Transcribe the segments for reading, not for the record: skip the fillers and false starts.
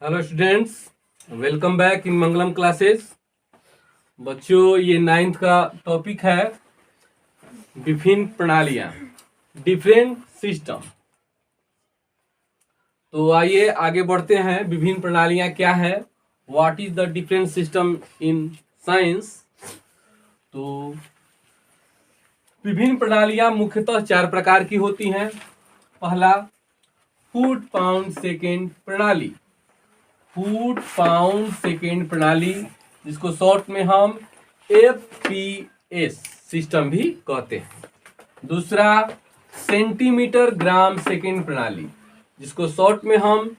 Hello students, welcome back in Mangalam classes. बच्चों, ये 9th का टॉपिक है विभिन्न प्रणालियां, डिफरेंट सिस्टम। तो आइए आगे बढ़ते हैं। विभिन्न प्रणालियां क्या है, what is the different system in science. तो विभिन्न प्रणालियां मुख्यतः 4 प्रकार की होती हैं। पहला, फुट पाउंड सेकेंड प्रणाली। फुट पाउंड सेकेंड प्रणाली, जिसको शॉर्ट में हम FPS सिस्टम भी कहते हैं। दूसरा, सेंटीमीटर ग्राम सेकेंड प्रणाली, जिसको शॉर्ट में हम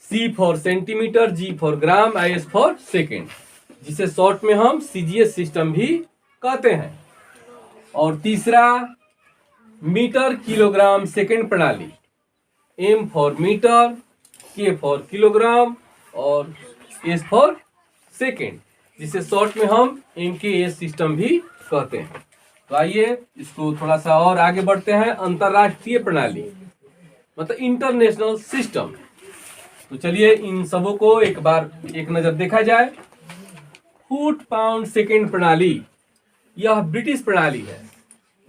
C for centimetre, G for gram, IS for second, जिसे शॉर्ट में हम CGS सिस्टम भी कहते हैं। और तीसरा, मीटर किलोग्राम सेकेंड प्रणाली, M for metre, K for kilogram और S फॉर सेकेंड, जिसे शॉर्ट में हम MKS सिस्टम भी कहते हैं। तो आइए इसको थोड़ा सा और आगे बढ़ते हैं। अंतरराष्ट्रीय प्रणाली मतलब इंटरनेशनल सिस्टम। तो चलिए इन सबों को एक बार एक नजर देखा जाए। फुट पाउंड सेकेंड प्रणाली, यह ब्रिटिश प्रणाली है।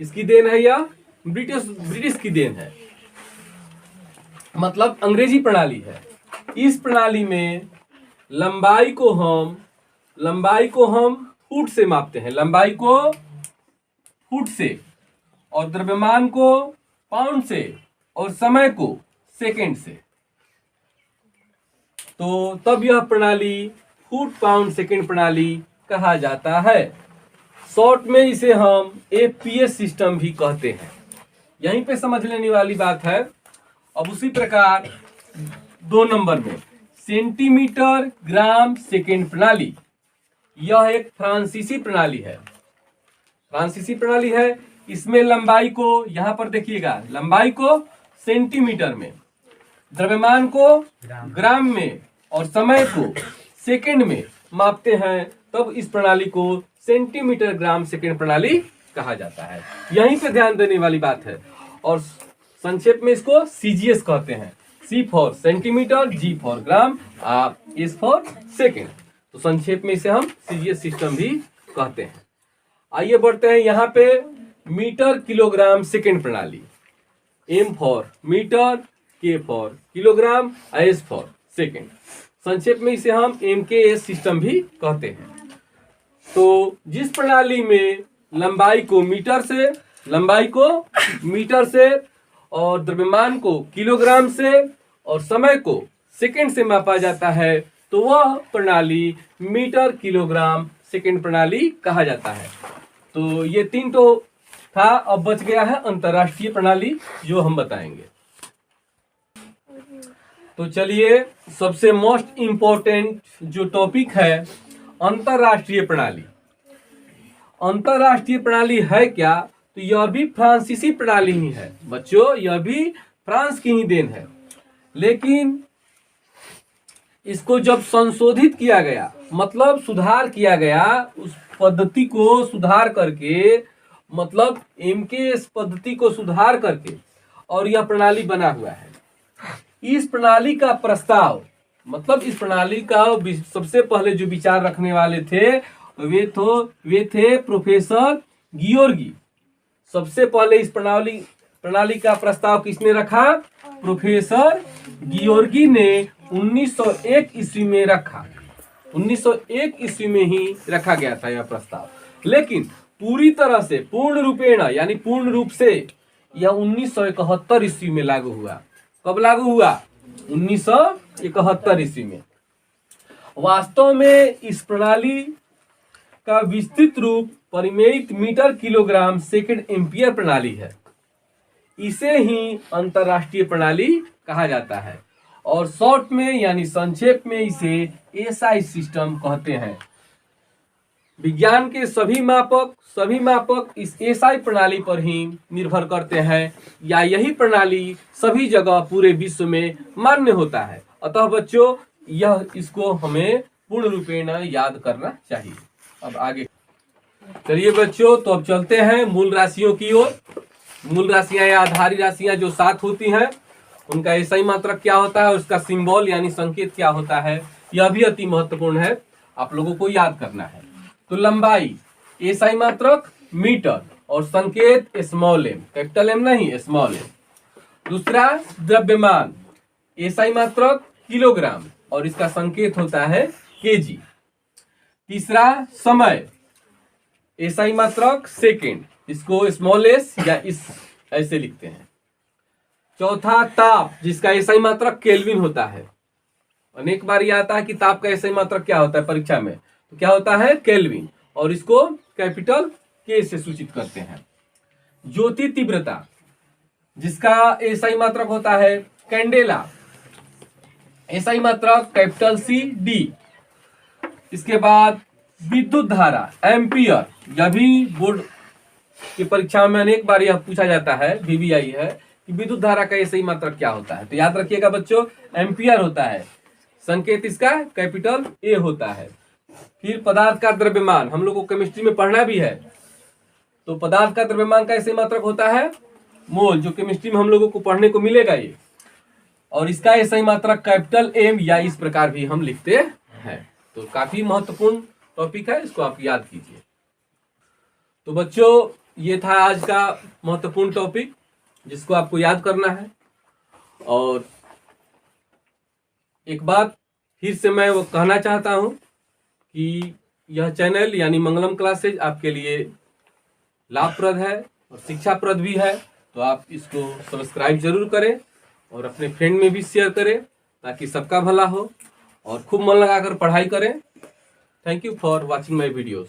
इसकी देन है, यह ब्रिटिश की देन है, मतलब अंग्रेजी प्रणाली है। इस प्रणाली में लंबाई को हम फुट से मापते हैं, लंबाई को फुट से, और द्रव्यमान को पाउंड से, और समय को सेकेंड से। तो तब यह प्रणाली फुट पाउंड सेकेंड प्रणाली कहा जाता है। शॉर्ट में इसे हम FPS सिस्टम भी कहते हैं। यहीं पे समझ लेने वाली बात है। अब उसी प्रकार 2 नंबर में सेंटीमीटर ग्राम सेकेंड प्रणाली, यह एक फ्रांसीसी प्रणाली है। फ्रांसीसी प्रणाली है। इसमें लंबाई को, यहां पर देखिएगा, लंबाई को सेंटीमीटर में, द्रव्यमान को ग्राम में और समय को सेकेंड में मापते हैं। तब इस प्रणाली को सेंटीमीटर ग्राम सेकेंड प्रणाली कहा जाता है। यहीं पे ध्यान देने वाली बात है। और संक्षेप में इसको CGS कहते हैं। C for centimetre, G for gram, S for second. तो संक्षेप में इसे हम CGS सिस्टम भी कहते हैं। आइए बढ़ते हैं यहाँ पे मीटर किलोग्राम सेकेंड प्रणाली। M for metre, K for kilogram, IS for second. संक्षेप में इसे हम MKS सिस्टम भी कहते हैं। तो जिस प्रणाली में लंबाई को मीटर से और द्रव्यमान को किलोग्राम से और समय को सेकेंड से मापा जाता है, तो वह प्रणाली मीटर किलोग्राम सेकेंड प्रणाली कहा जाता है। तो ये 3 तो था। अब बच गया है अंतरराष्ट्रीय प्रणाली, जो हम बताएंगे। तो चलिए, सबसे मोस्ट इंपॉर्टेंट जो टॉपिक है, अंतरराष्ट्रीय प्रणाली। अंतरराष्ट्रीय प्रणाली है क्या? तो यह भी फ्रांसीसी प्रणाली ही है बच्चों, यह भी फ्रांस की ही देन है। लेकिन इसको जब संशोधित किया गया, मतलब सुधार किया गया, उस पद्धति को सुधार करके, मतलब MKS पद्धति को सुधार करके, और यह प्रणाली बना हुआ है। इस प्रणाली का प्रस्ताव, मतलब इस प्रणाली का सबसे पहले जो विचार रखने वाले थे वे थे प्रोफेसर गियोर्गी। सबसे पहले इस प्रणाली का प्रस्ताव किसने रखा? प्रोफेसर गियोर्गी ने 1901 ईस्वी में रखा। 1901 ईस्वी में ही रखा गया था यह प्रस्ताव। लेकिन पूरी तरह से पूर्ण रूप से यह 1971 ईस्वी में लागू हुआ। कब लागू हुआ? 1971 ईस्वी में। वास्तव में इस प्रणाली का विस्तृत रूप परिमेयित मीटर किलोग्राम सेकेंड एम्पियर प्रणाली है। इसे ही अंतरराष्ट्रीय प्रणाली कहा जाता है, और शॉर्ट में यानी संक्षेप में इसे SI सिस्टम कहते हैं। विज्ञान के सभी मापक इस SI प्रणाली पर ही निर्भर करते हैं, या यही प्रणाली सभी जगह पूरे विश्व में मान्य होता है। अतः बच्चों, इसको हमें पूर्ण रूपेण याद करना चाहिए। अब आगे चलिए बच्चों, तो अब चलते हैं मूल राशियों की ओर। मूल राशियां या आधारी राशियां जो 7 होती हैं, उनका एसआई मात्रक क्या होता है, उसका सिंबल यानी संकेत क्या होता है, यह भी अति महत्वपूर्ण है, आप लोगों को याद करना है। तो लंबाई एसआई मात्रक मीटर और संकेत स्मॉल एम, कैपिटल एम नहीं स्मॉल एम। दूसरा द्रव्यमान एसआई मात्रक किलोग्राम और इसका संकेत होता है केजी। तीसरा समय एसआई मात्रक सेकेंड, इसको स्मॉल एस या इस ऐसे लिखते हैं। चौथा ताप, जिसका एसआई मात्रक केल्विन होता है। अनेक बार यह आता है कि ताप का एसआई मात्रक क्या होता है परीक्षा में, तो क्या होता है केल्विन, और इसको कैपिटल के से सूचित करते हैं। ज्योति तीव्रता, जिसका एसआई मात्रक होता है कैंडेला, एसआई मात्रक कैपिटल सी डी। इसके बाद विद्युत धारा एम्पियर, यह भी बोर्ड की परीक्षा में अनेक बार यह पूछा जाता है, VVI है कि विद्युत धारा का एसआई मात्रक क्या होता है। तो याद रखिएगा बच्चों, एम्पियर होता है, संकेत इसका कैपिटल ए होता है। फिर पदार्थ का द्रव्यमान, हम लोग को केमिस्ट्री में पढ़ना भी है, तो पदार्थ का द्रव्यमान का एसआई मात्रक होता है मोल, जो केमिस्ट्री में हम लोगों को पढ़ने को मिलेगा ये, और इसका एसआई मात्रक कैपिटल एम या इस प्रकार भी हम लिखते हैं। तो काफी महत्वपूर्ण टॉपिक है, इसको आप याद कीजिए। तो बच्चों ये था आज का महत्वपूर्ण टॉपिक जिसको आपको याद करना है। और एक बात फिर से मैं वो कहना चाहता हूं कि यह चैनल यानी मंगलम क्लासेज आपके लिए लाभप्रद है और शिक्षाप्रद भी है, तो आप इसको सब्सक्राइब जरूर करें और अपने फ्रेंड में भी शेयर करें ताकि सबका भला हो और खूब मन लगाकर पढ़ाई करें। Thank you for watching my videos.